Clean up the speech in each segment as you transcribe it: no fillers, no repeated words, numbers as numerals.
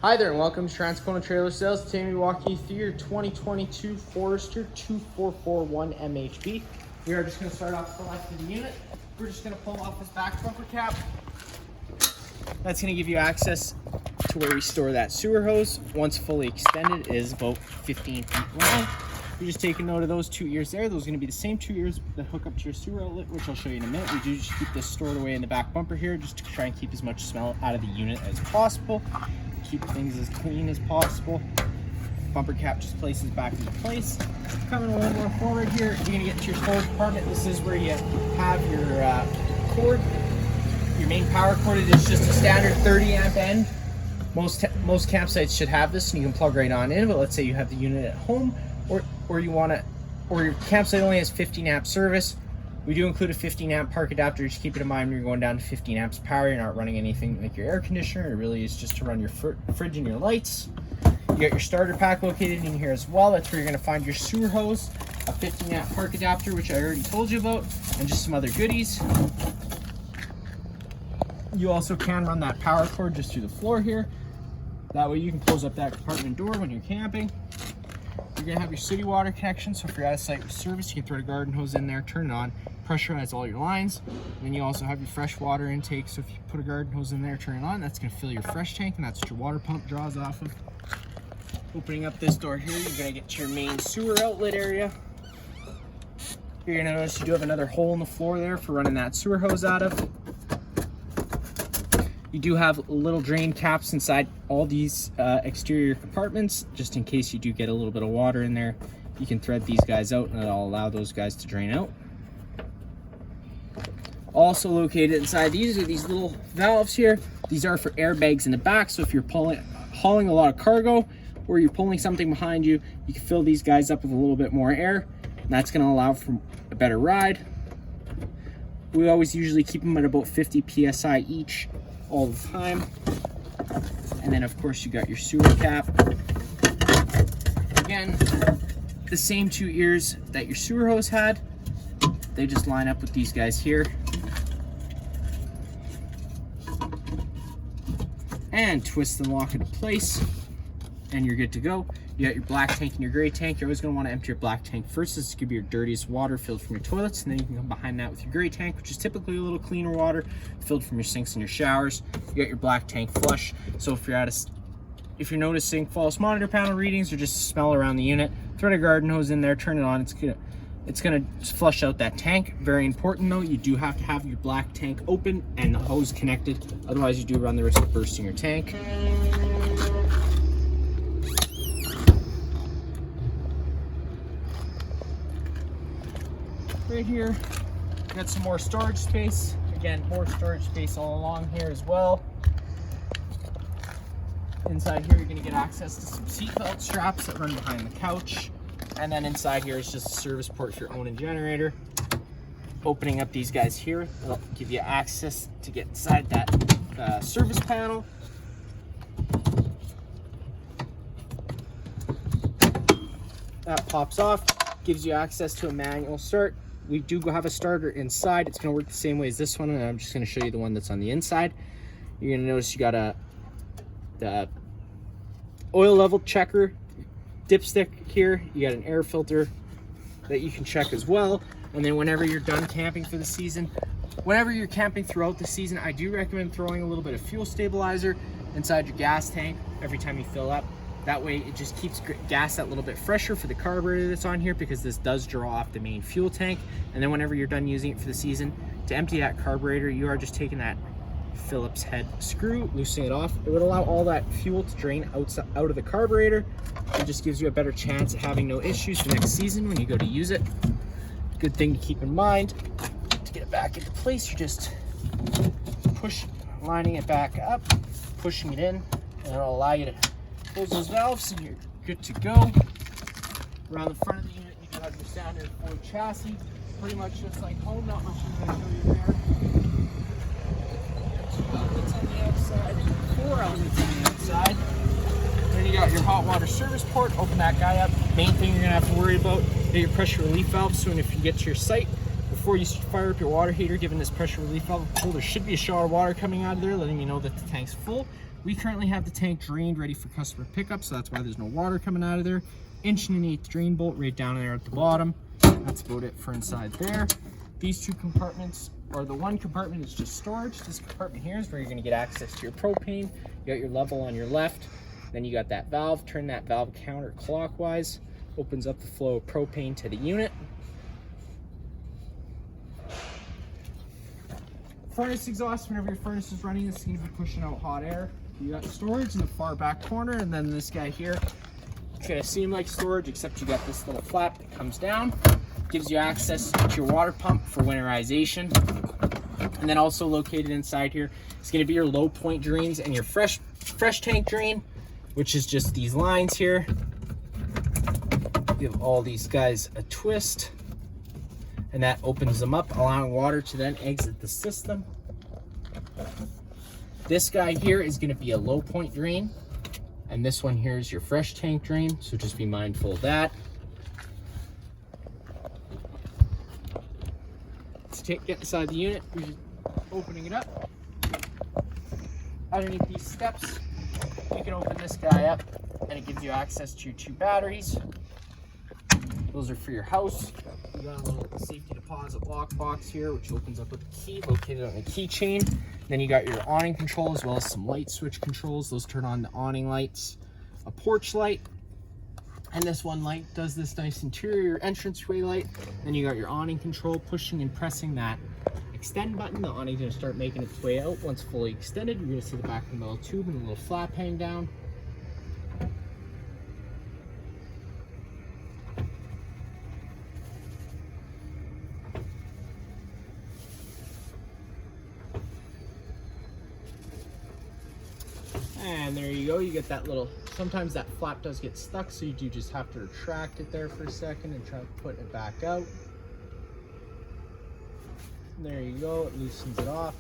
Hi there and welcome to Transcona Trailer Sales. Today we walk you through your 2022 Forester 2441 MHB. We are just going to start off selecting the unit. We're just going to pull off this back bumper cap. That's going to give you access to where we store that sewer hose. Once fully extended, it is about 15 feet long. You're just taking note of those 2 ears there. Those are going to be the same 2 ears that hook up to your sewer outlet, which I'll show you in a minute. We do just keep this stored away in the back bumper here, just to try and keep as much smell out of the unit as possible. Keep things as clean as possible. Bumper cap just places back into place. Coming a little more forward here, you're going to get to your storage compartment. This is where you have your cord. Your main power cord is just a standard 30 amp end. Most campsites should have this, and you can plug right on in. But let's say you have the unit at home, or your campsite only has 15 amp service. We do include a 15 amp park adapter. Just keep it in mind when you're going down to 15 amps power, you're not running anything like your air conditioner. It really is just to run your fridge and your lights. You got your starter pack located in here as well. That's where you're going to find your sewer hose, a 15 amp park adapter, which I already told you about, and just some other goodies. You also can run that power cord just through the floor here. That way you can close up that compartment door when you're camping. You're going to have your city water connection, so if you're at a site with service, you can throw a garden hose in there, turn it on, pressurize all your lines. And then you also have your fresh water intake, so if you put a garden hose in there, turn it on, that's going to fill your fresh tank, and that's what your water pump draws off of. Opening up this door here, you're going to get to your main sewer outlet area. You're going to notice you do have another hole in the floor there for running that sewer hose out of. You do have little drain caps inside all these exterior compartments, just in case you do get a little bit of water in there. You can thread these guys out and it'll allow those guys to drain out. Also located inside these are these little valves here. These are for airbags in the back, so if you're hauling a lot of cargo or you're pulling something behind you, you can fill these guys up with a little bit more air, and that's going to allow for a better ride. We always usually keep them at about 50 psi each all the time. And then of course you got your sewer cap. Again, the same 2 ears that your sewer hose had. They just line up with these guys here. And twist and lock into place, and you're good to go. You got your black tank and your gray tank. You're always going to want to empty your black tank first. This is going to be your dirtiest water filled from your toilets, and then you can come behind that with your gray tank, which is typically a little cleaner water filled from your sinks and your showers. You got your black tank flush. So if you're noticing false monitor panel readings or just smell around the unit, throw a garden hose in there, turn it on. It's gonna flush out that tank. Very important though, you do have to have your black tank open and the hose connected. Otherwise, you do run the risk of bursting your tank. Right here, got some more storage space. Again, more storage space all along here as well. Inside here, you're going to get access to some seatbelt straps that run behind the couch. And then inside here is just a service port for your own generator. Opening up these guys here, it'll give you access to get inside that service panel. That pops off, gives you access to a manual start. We do have a starter inside. It's going to work the same way as this one, and I'm just going to show you the one that's on the inside. You're going to notice you got the oil level checker dipstick here. You got an air filter that you can check as well. And then whenever you're done camping for the season, whenever you're camping throughout the season, I do recommend throwing a little bit of fuel stabilizer inside your gas tank every time you fill up. That way it just keeps gas that little bit fresher for the carburetor that's on here, because this does draw off the main fuel tank. And then whenever you're done using it for the season, to empty that carburetor, you are just taking that Phillips head screw, loosening it off. It would allow all that fuel to drain out of the carburetor. It just gives you a better chance of having no issues for next season when you go to use it. Good thing to keep in mind, to get it back into place, you're just lining it back up, pushing it in, and it'll allow you to close those valves and you're good to go. Around the front of the unit, you do have your standard Ford chassis, pretty much just like home, not much I'm going to show you there. 2 outlets on the outside, 4 outlets on the outside. Then you got your hot water service port, open that guy up. Main thing you're going to have to worry about is your pressure relief valve. So if you get to your site, before you fire up your water heater, given this pressure relief valve pull, there should be a shower of water coming out of there, letting you know that the tank's full. We currently have the tank drained, ready for customer pickup, so that's why there's no water coming out of there. 1.1/8" drain bolt right down there at the bottom. That's about it for inside there. These two compartments, or the one compartment is just storage. This compartment here is where you're going to get access to your propane. You got your level on your left. Then you got that valve. Turn that valve counterclockwise. Opens up the flow of propane to the unit. Furnace exhaust, whenever your furnace is running, this is going to be pushing out hot air. You got storage in the far back corner, and then this guy here, it's going to seem like storage, except you got this little flap that comes down. Gives you access to your water pump for winterization. And then also located inside here is going to be your low point drains and your fresh tank drain, which is just these lines here. Give all these guys a twist, and that opens them up, allowing water to then exit the system. This guy here is going to be a low point drain, and this one here is your fresh tank drain, so just be mindful of that. Get inside the unit, we're just opening it up. Underneath these steps, you can open this guy up, and it gives you access to your 2 batteries. Those are for your house. You got a little safety deposit lock box here, which opens up with a key located on a keychain. Then you got your awning control, as well as some light switch controls. Those turn on the awning lights, a porch light, and this one light does this nice interior entranceway light. Then you got your awning control, pushing and pressing that extend button. The awning's gonna start making its way out. Once fully extended, you're gonna see the back of the metal tube and a little flap hang down. And there you go, you get that little, sometimes that flap does get stuck, so you do just have to retract it there for a second and try putting it back out. And there you go, it loosens it off.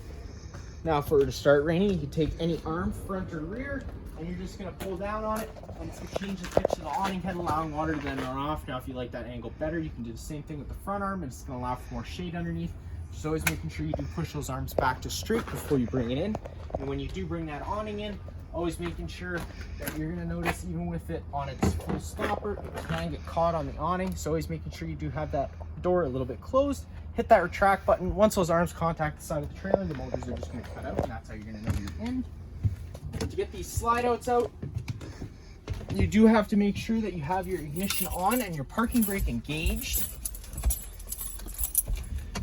Now for it to start raining, you can take any arm, front or rear, and you're just gonna pull down on it, and it's gonna change the pitch of the awning head, allowing water to then run off. Now if you like that angle better, you can do the same thing with the front arm, and it's gonna allow for more shade underneath. Just always making sure you do push those arms back to straight before you bring it in. And when you do bring that awning in, always making sure that you're gonna notice, even with it on its full stopper, it can get caught on the awning. So always making sure you do have that door a little bit closed. Hit that retract button. Once those arms contact the side of the trailer, the motors are just gonna cut out, and that's how you're gonna know you're in. To get these slide outs out, you do have to make sure that you have your ignition on and your parking brake engaged.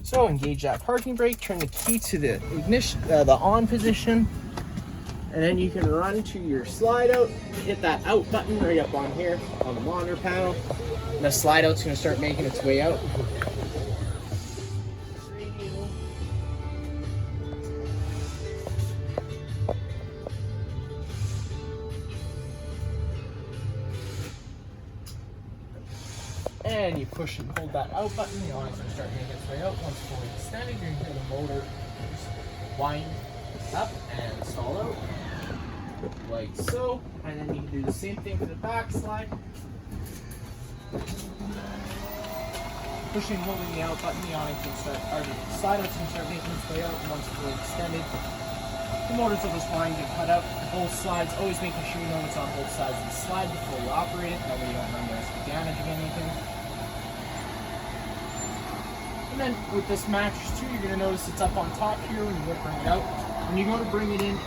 So engage that parking brake, turn the key to the ignition, the on position, and then you can run to your slide out, hit that out button right up on here on the monitor panel, and the slide out's gonna start making its way out. And you push and hold that out button, the awning's gonna start making its way out. Once fully extended, you're gonna hear the motor just wind up and stall out, like so. And then you can do the same thing for the back slide. Pushing and holding the out button, the awning can start, or the slide out's gonna start making its way out. Once fully extended, the motors will just wind and cut out both sides. Always making sure you know it's on both sides of the slide before you operate it. That way you don't run the risk of damaging anything. And then with this mattress too, you're gonna notice it's up on top here when you go to bring it out. When you go to bring it in,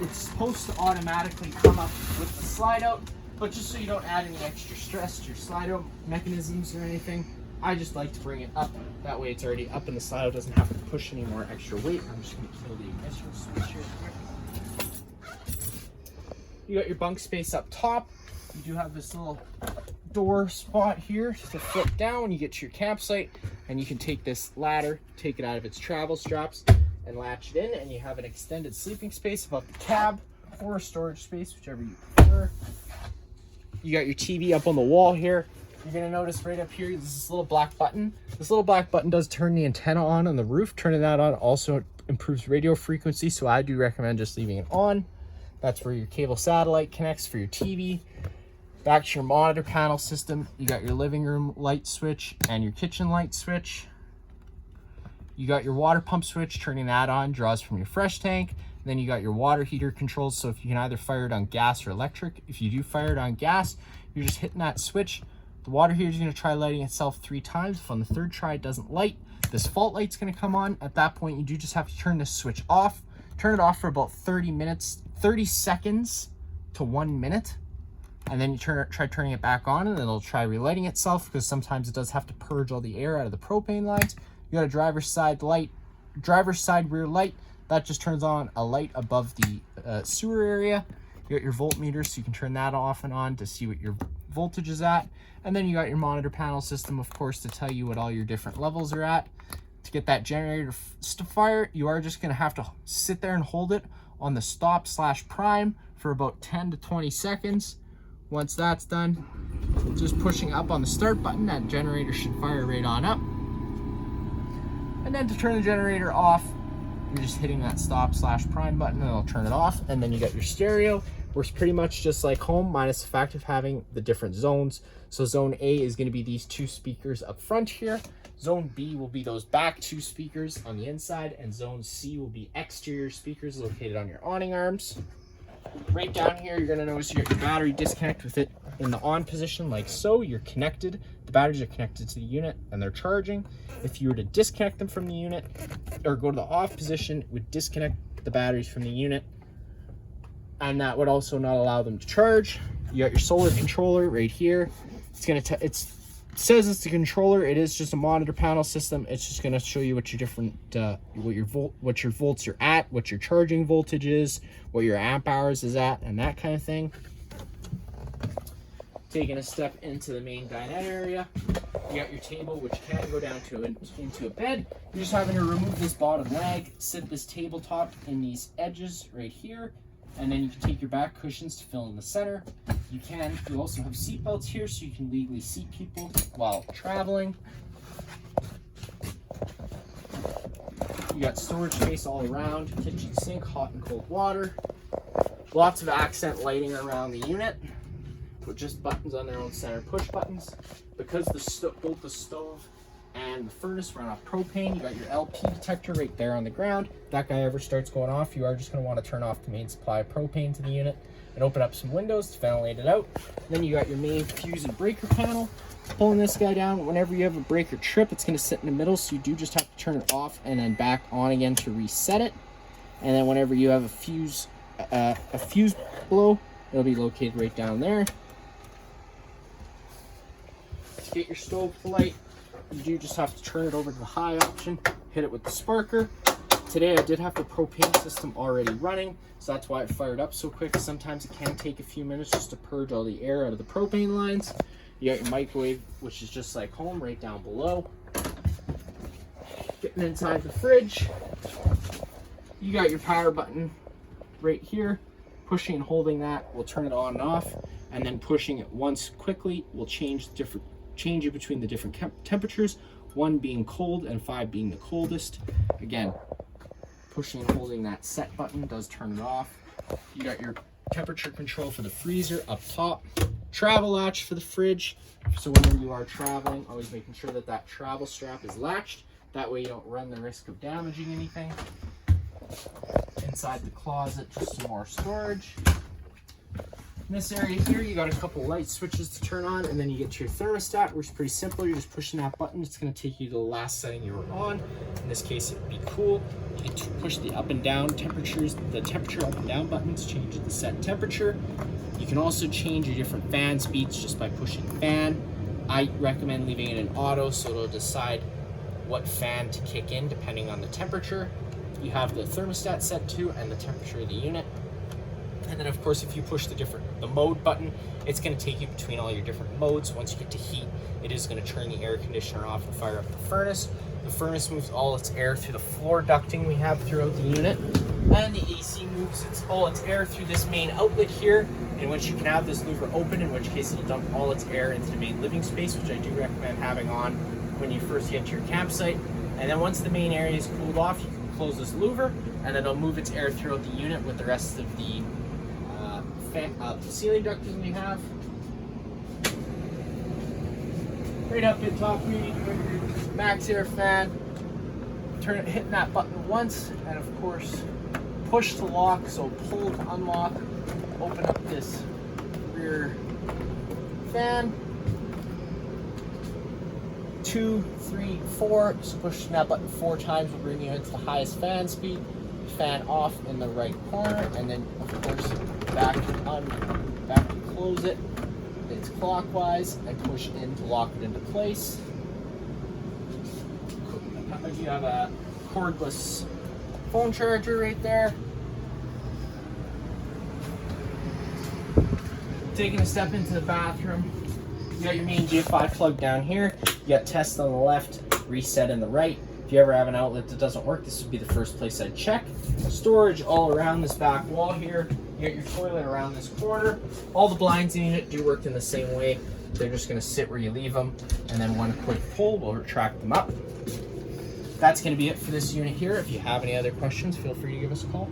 it's supposed to automatically come up with the slide out, but just so you don't add any extra stress to your slide out mechanisms or anything, I just like to bring it up. That way it's already up and the slide out doesn't have to push any more extra weight. I'm just gonna kill the ignition switch here quick. You got your bunk space up top. You do have this little door spot here to flip down when you get to your campsite, and you can take this ladder, take it out of its travel straps, and latch it in, and you have an extended sleeping space above the cab or a storage space, whichever you prefer. You got your TV up on the wall here. You're gonna notice right up here, there's this little black button. This little black button does turn the antenna on the roof. Turning that on also improves radio frequency, so I do recommend just leaving it on. That's where your cable satellite connects for your TV. Back to your monitor panel system, you got your living room light switch and your kitchen light switch. You got your water pump switch, turning that on, draws from your fresh tank. Then you got your water heater controls, so if you can either fire it on gas or electric. If you do fire it on gas, you're just hitting that switch. The water heater is going to try lighting itself 3 times. If on the 3rd try it doesn't light, this fault light's going to come on. At that point, you do just have to turn this switch off. Turn it off for about 30 seconds to 1 minute. And then you try turning it back on, and it'll try relighting itself, because sometimes it does have to purge all the air out of the propane lines. You got a driver's side rear light. That just turns on a light above the sewer area. You got your voltmeter, so you can turn that off and on to see what your voltage is at. And then you got your monitor panel system, of course, to tell you what all your different levels are at. To get that generator to fire, you are just going to have to sit there and hold it on the stop/prime for about 10 to 20 seconds. Once that's done, just pushing up on the start button, that generator should fire right on up. And then to turn the generator off, you're just hitting that stop/prime button, and it'll turn it off. And then you got your stereo, works pretty much just like home, minus the fact of having the different zones. So zone A is going to be these 2 speakers up front here. Zone B will be those back 2 speakers on the inside, and zone C will be exterior speakers located on your awning arms. Right down here, you're going to notice your battery disconnect with it in the on position like so. You're connected. The batteries are connected to the unit and they're charging. If you were to disconnect them from the unit or go to the off position, it would disconnect the batteries from the unit, and that would also not allow them to charge. You got your solar controller right here. It says it's a controller. It is just a monitor panel system. It's just going to show you what your different what your volts are at, what your charging voltage is, what your amp hours is at, and that kind of thing. Taking a step into the main dinette area, you got your table, which can go down into a bed. You're just having to remove this bottom leg, sit this tabletop in these edges right here, and then you can take your back cushions to fill in the center. You also have seat belts here, so you can legally seat people while traveling. You got storage space all around, kitchen sink, hot and cold water. Lots of accent lighting around the unit with just buttons on their own center push buttons. Because both the stove and the furnace run off propane, you got your LP detector right there on the ground. If that guy ever starts going off, you are just going to want to turn off the main supply of propane to the unit and open up some windows to ventilate it out. Then you got your main fuse and breaker panel. Pulling this guy down, whenever you have a breaker trip, it's going to sit in the middle, so you do just have to turn it off and then back on again to reset it. And then whenever you have a fuse blow, it'll be located right down there. To get your stove to light, you do just have to turn it over to the high option, hit it with the sparker. Today I did have the propane system already running, so that's why it fired up so quick. Sometimes it can take a few minutes just to purge all the air out of the propane lines. You got your microwave, which is just like home, right down below. Getting inside the fridge, you got your power button right here. Pushing and holding that will turn it on and off, and then pushing it once quickly will change it between the different temperatures, 1 being cold and 5 being the coldest. Again, pushing and holding that set button does turn it off. You got your temperature control for the freezer up top. Travel latch for the fridge, so whenever you are traveling, always making sure that that travel strap is latched. That way you don't run the risk of damaging anything. Inside the closet, just some more storage. In this area here, you got a couple light switches to turn on, and then you get to your thermostat, which is pretty simple. You're just pushing that button. It's going to take you to the last setting you were on. In this case, it would be cool. You can push the up and down temperatures. The temperature up and down buttons change the set temperature. You can also change your different fan speeds just by pushing fan. I recommend leaving it in auto, so it'll decide what fan to kick in depending on the temperature. You have the thermostat set to and the temperature of the unit. And then of course, if you push the mode button, it's going to take you between all your different modes. Once you get to heat, it is going to turn the air conditioner off and fire up the furnace. The furnace moves all its air through the floor ducting we have throughout the unit. And the AC moves all its air through this main outlet here, in which you can have this louver open, in which case it'll dump all its air into the main living space, which I do recommend having on when you first get to your campsite. And then once the main area is cooled off, you can close this louver, and then it'll move its air throughout the unit with the rest of the ceiling ducting we have. Right up in top, max air fan. Hitting that button once, and of course push to lock, so pull to unlock. Open up this rear fan. 2, 3, 4. Just push that button 4 times will bring you into the highest fan speed. Fan off in the right corner, and then of course back to close it. It's clockwise, and push in to lock it into place. You have a cordless phone charger right there. Taking a step into the bathroom, you got your main GFI plug down here. You got test on the left, reset in the right. If you ever have an outlet that doesn't work, this would be the first place I'd check. Storage all around this back wall here. You got your toilet around this corner. All the blinds in the unit do work in the same way. They're just going to sit where you leave them, and then one quick pull will retract them up. That's going to be it for this unit here. If you have any other questions, feel free to give us a call.